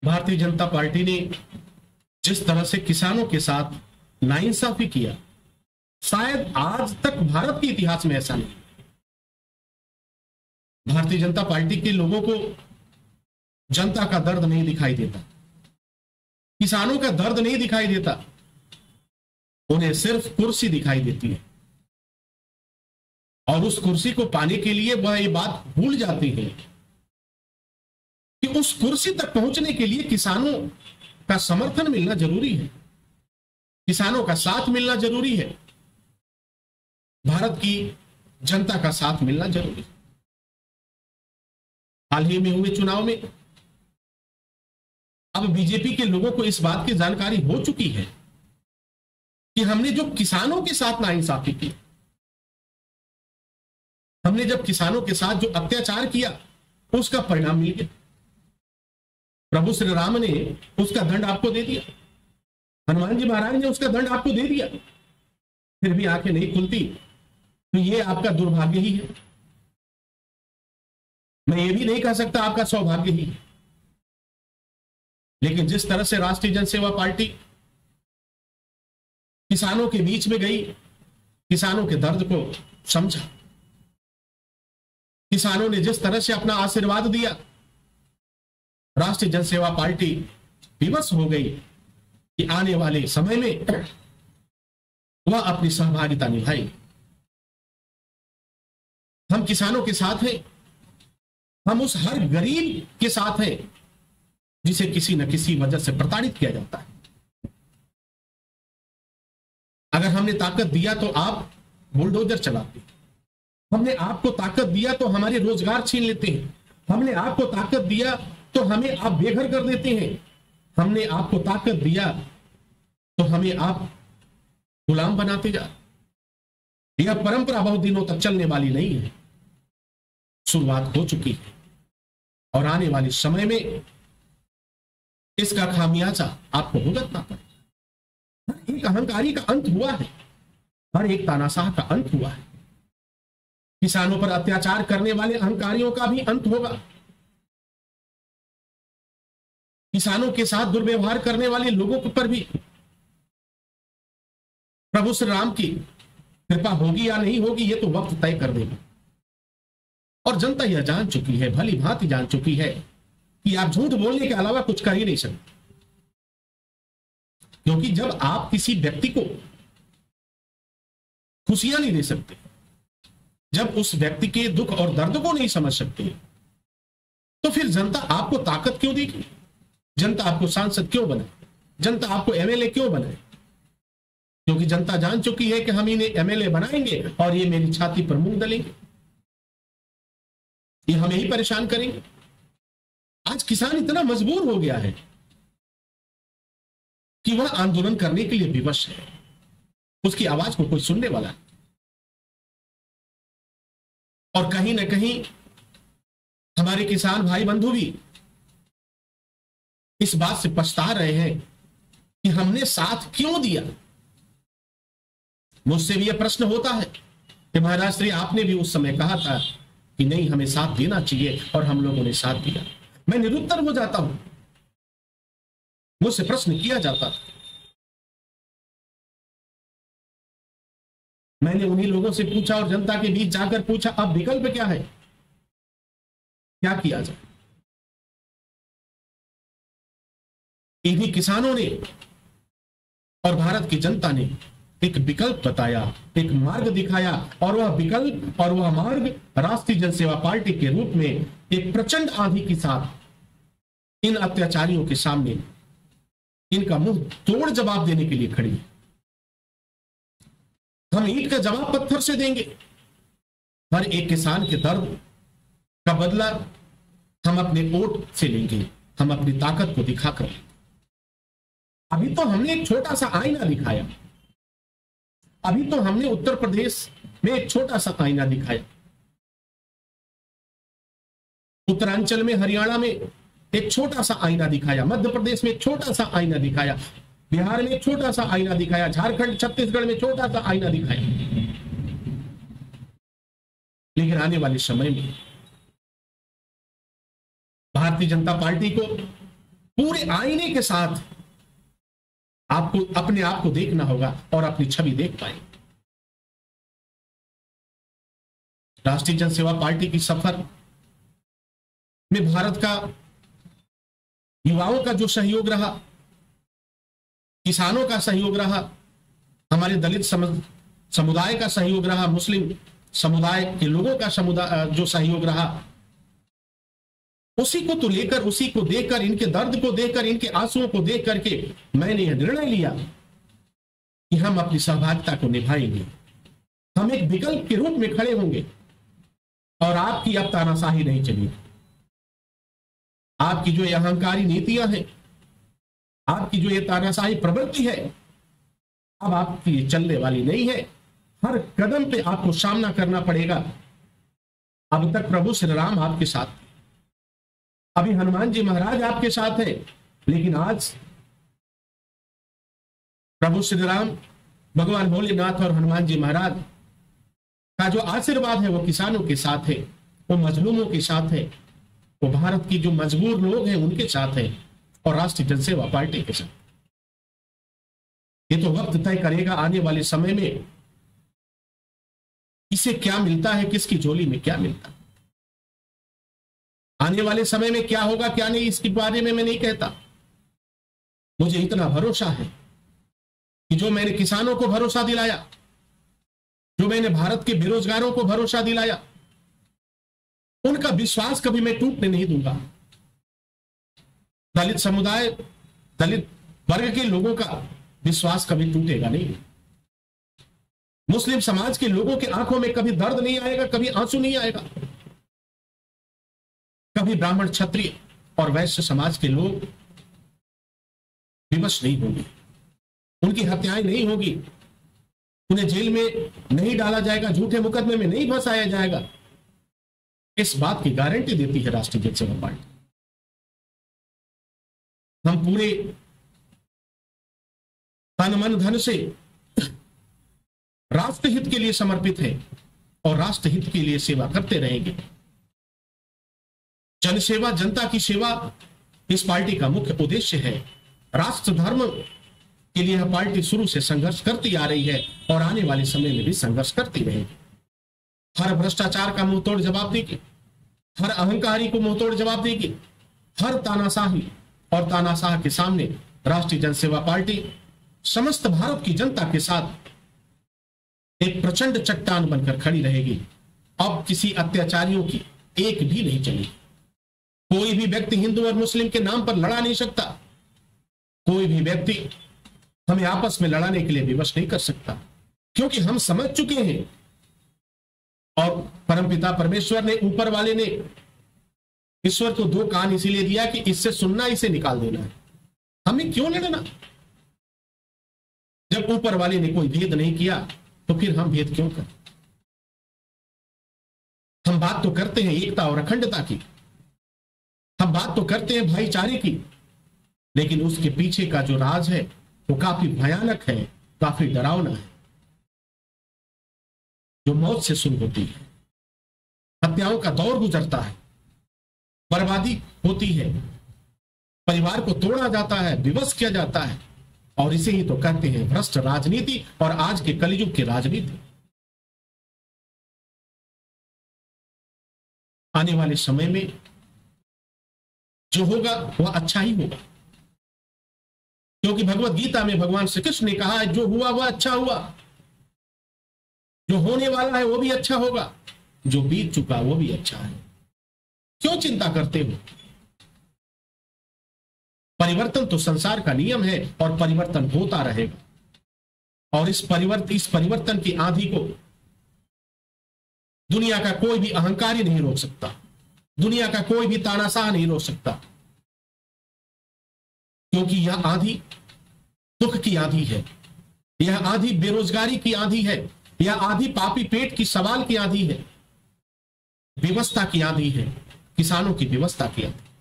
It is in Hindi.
भारतीय जनता पार्टी ने जिस तरह से किसानों के साथ नाइंसाफी किया, शायद आज तक भारत के इतिहास में ऐसा नहीं। भारतीय जनता पार्टी के लोगों को जनता का दर्द नहीं दिखाई देता, किसानों का दर्द नहीं दिखाई देता, उन्हें सिर्फ कुर्सी दिखाई देती है। और उस कुर्सी को पाने के लिए वह ये बात भूल जाते हैं कि उस कुर्सी तक पहुंचने के लिए किसानों का समर्थन मिलना जरूरी है, किसानों का साथ मिलना जरूरी है, भारत की जनता का साथ मिलना जरूरी है। हाल ही में हुए चुनाव में अब बीजेपी के लोगों को इस बात की जानकारी हो चुकी है कि हमने जो किसानों के साथ नाइंसाफी की, हमने जब किसानों के साथ जो अत्याचार किया, उसका परिणाम मिल गया। प्रभु श्री राम ने उसका दंड आपको दे दिया, हनुमान जी महाराज ने उसका दंड आपको दे दिया, फिर भी आंखें नहीं खुलती, तो ये आपका दुर्भाग्य ही है। मैं ये भी नहीं कह सकता आपका सौभाग्य ही है। लेकिन जिस तरह से राष्ट्रीय जनसेवा पार्टी किसानों के बीच में गई, किसानों के दर्द को समझा, किसानों ने जिस तरह से अपना आशीर्वाद दिया, राष्ट्रीय जनसेवा पार्टी विवश हो गई कि आने वाले समय में वह अपनी सहभागिता निभाएगी। हम किसानों के साथ हैं, हम उस हर गरीब के साथ हैं जिसे किसी न किसी वजह से प्रताड़ित किया जाता है। अगर हमने ताकत दिया तो आप बुलडोजर चलाते हैं, हमने आपको ताकत दिया तो हमारे रोजगार छीन लेते हैं, हमने आपको ताकत दिया तो हमें आप बेघर कर देते हैं, हमने आपको ताकत दिया तो हमें आप गुलाम बनाते जा। यह परंपरा बहुत दिनों तक चलने वाली नहीं है, शुरुआत हो चुकी है और आने वाले समय में इसका खामियाजा आपको भुगतना पड़ेगा। हर एक अहंकारी का अंत हुआ है, हर एक तानाशाह का अंत हुआ है, किसानों पर अत्याचार करने वाले अहंकारियों का भी अंत होगा, किसानों के साथ दुर्व्यवहार करने वाले लोगों पर भी प्रभु श्री राम की कृपा होगी या नहीं होगी, ये तो वक्त तय कर देगा। और जनता यह जान चुकी है, भली भांति जान चुकी है कि आप झूठ बोलने के अलावा कुछ कर ही नहीं सकते। क्योंकि जब आप किसी व्यक्ति को खुशियां नहीं दे सकते, जब उस व्यक्ति के दुख और दर्द को नहीं समझ सकते, तो फिर जनता आपको ताकत क्यों देगी, जनता आपको सांसद क्यों बनाए, जनता आपको एमएलए क्यों बनाए? क्योंकि जनता जान चुकी है कि हम इन्हें एमएलए बनाएंगे और ये मेरी छाती पर मूंग दलेंगे, ये हमें ही परेशान करेंगे। आज किसान इतना मजबूर हो गया है कि वह आंदोलन करने के लिए विवश है, उसकी आवाज को कोई सुनने वाला है। और कहीं ना कहीं हमारे किसान भाई बंधु भी इस बात से पछता रहे हैं कि हमने साथ क्यों दिया। मुझसे भी यह प्रश्न होता है कि महाराज श्री आपने भी उस समय कहा था कि नहीं, हमें साथ देना चाहिए, और हम लोगों ने साथ दिया। मैं निरुत्तर हो जाता हूं, मुझसे प्रश्न किया जाता। मैंने उन्हीं लोगों से पूछा और जनता के बीच जाकर पूछा, अब विकल्प क्या है, क्या किया जाए? इन्हीं किसानों ने और भारत की जनता ने एक विकल्प बताया, एक मार्ग दिखाया, और वह विकल्प और वह मार्ग राष्ट्रीय जनसेवा पार्टी के रूप में एक प्रचंड आंधी के साथ इन अत्याचारियों के सामने इनका मुंह तोड़ जवाब देने के लिए खड़ी है। हम ईंट का जवाब पत्थर से देंगे। हर एक किसान के दर्द का बदला हम अपने वोट से लेंगे, हम अपनी ताकत को दिखाकर। अभी तो हमने एक छोटा सा आईना दिखाया, अभी तो हमने उत्तर प्रदेश में एक छोटा सा आईना दिखाया, उत्तरांचल में, हरियाणा में एक छोटा सा आईना दिखाया, मध्य प्रदेश में एक छोटा सा आईना दिखाया, बिहार में एक छोटा सा आईना दिखाया, झारखंड छत्तीसगढ़ में छोटा सा आईना दिखाया। लेकिन आने वाले समय में भारतीय जनता पार्टी को पूरे आईने के साथ आपको अपने आप को देखना होगा और अपनी छवि देख पाएंगे। राष्ट्रीय जनसेवा पार्टी की सफर में भारत का युवाओं का जो सहयोग रहा, किसानों का सहयोग रहा, हमारे दलित समुदाय का सहयोग रहा, मुस्लिम समुदाय के लोगों का जो सहयोग रहा, उसी को तो लेकर, उसी को देखकर, इनके दर्द को देखकर, इनके आंसुओं को देख करके मैंने यह निर्णय लिया कि हम अपनी सहभागिता को निभाएंगे। हम एक विकल्प के रूप में खड़े होंगे और आपकी अब तानाशाही नहीं चलेगी। आपकी जो ये अहंकारी नीतियां हैं, आपकी जो ये तानाशाही प्रवृत्ति है, अब आपकी चलने वाली नहीं है। हर कदम पे आपको सामना करना पड़ेगा। अब तक प्रभु श्री राम आपके साथ थे, अभी हनुमान जी महाराज आपके साथ हैं, लेकिन आज प्रभु श्री राम, भगवान भोलेनाथ और हनुमान जी महाराज का जो आशीर्वाद है वो किसानों के साथ है, वो मजलूमों के साथ है, वो भारत की जो मजबूर लोग हैं उनके साथ है, और राष्ट्रीय जनसेवा पार्टी के साथ। ये तो वक्त तय करेगा आने वाले समय में इसे क्या मिलता है, किसकी झोली में क्या मिलता है। आने वाले समय में क्या होगा क्या नहीं, इसके बारे में मैं नहीं कहता। मुझे इतना भरोसा है कि जो मैंने किसानों को भरोसा दिलाया, जो मैंने भारत के बेरोजगारों को भरोसा दिलाया, उनका विश्वास कभी मैं टूटने नहीं दूंगा। दलित समुदाय, दलित वर्ग के लोगों का विश्वास कभी टूटेगा नहीं। मुस्लिम समाज के लोगों के आंखों में कभी दर्द नहीं आएगा, कभी आंसू नहीं आएगा। कभी ब्राह्मण, क्षत्रिय और वैश्य समाज के लोग विवश नहीं होंगे, उनकी हत्याएं नहीं होगी, उन्हें जेल में नहीं डाला जाएगा, झूठे मुकदमे में नहीं फंसाया जाएगा। इस बात की गारंटी देती है राष्ट्रीय जनसेवा पार्टी। हम पूरे तन मन धन से राष्ट्रहित के लिए समर्पित हैं और राष्ट्रहित के लिए सेवा करते रहेंगे। जनसेवा, जनता की सेवा इस पार्टी का मुख्य उद्देश्य है। राष्ट्र धर्म के लिए यह पार्टी शुरू से संघर्ष करती आ रही है और आने वाले समय में भी संघर्ष करती रहेगी। हर भ्रष्टाचार का मुंहतोड़ जवाब देगी, हर अहंकारी को मुंहतोड़ जवाब देगी, हर तानाशाही और तानाशाह के सामने राष्ट्रीय जनसेवा पार्टी समस्त भारत की जनता के साथ एक प्रचंड चट्टान बनकर खड़ी रहेगी। अब किसी अत्याचारियों की एक भी नहीं चलेगी। कोई भी व्यक्ति हिंदू और मुस्लिम के नाम पर लड़ा नहीं सकता। कोई भी व्यक्ति हमें आपस में लड़ाने के लिए विवश नहीं कर सकता, क्योंकि हम समझ चुके हैं और परमपिता परमेश्वर ने, ऊपर वाले ने ईश्वर को दो कान इसीलिए दिया कि इससे सुनना, इसे निकाल देना है। हमें क्यों लड़ना? जब ऊपर वाले ने कोई भेद नहीं किया तो फिर हम भेद क्यों करें? हम बात तो करते हैं एकता और अखंडता की, हम बात तो करते हैं भाईचारे की, लेकिन उसके पीछे का जो राज है वो काफी भयानक है, काफी डरावना है। जो मौत से शुरू होती है, हत्याओं का दौर गुजरता है, बर्बादी होती है, परिवार को तोड़ा जाता है, विवश किया जाता है, और इसे ही तो कहते हैं भ्रष्ट राजनीति और आज के कलयुग की राजनीति। आने वाले समय में जो होगा वह अच्छा ही होगा, क्योंकि भगवत गीता में भगवान श्री कृष्ण ने कहा है जो हुआ वह अच्छा हुआ, जो होने वाला है वो भी अच्छा होगा, जो बीत चुका वो भी अच्छा है। क्यों चिंता करते हो? परिवर्तन तो संसार का नियम है और परिवर्तन होता रहेगा, और इस परिवर्तन की आंधी को दुनिया का कोई भी अहंकारी नहीं रोक सकता, दुनिया का कोई भी तानाशाह नहीं रोक सकता, क्योंकि यह आंधी दुख की आंधी है, यह आंधी बेरोजगारी की आंधी है, यह आंधी पापी पेट की सवाल की आंधी है, व्यवस्था की आंधी है, किसानों की व्यवस्था की आंधी।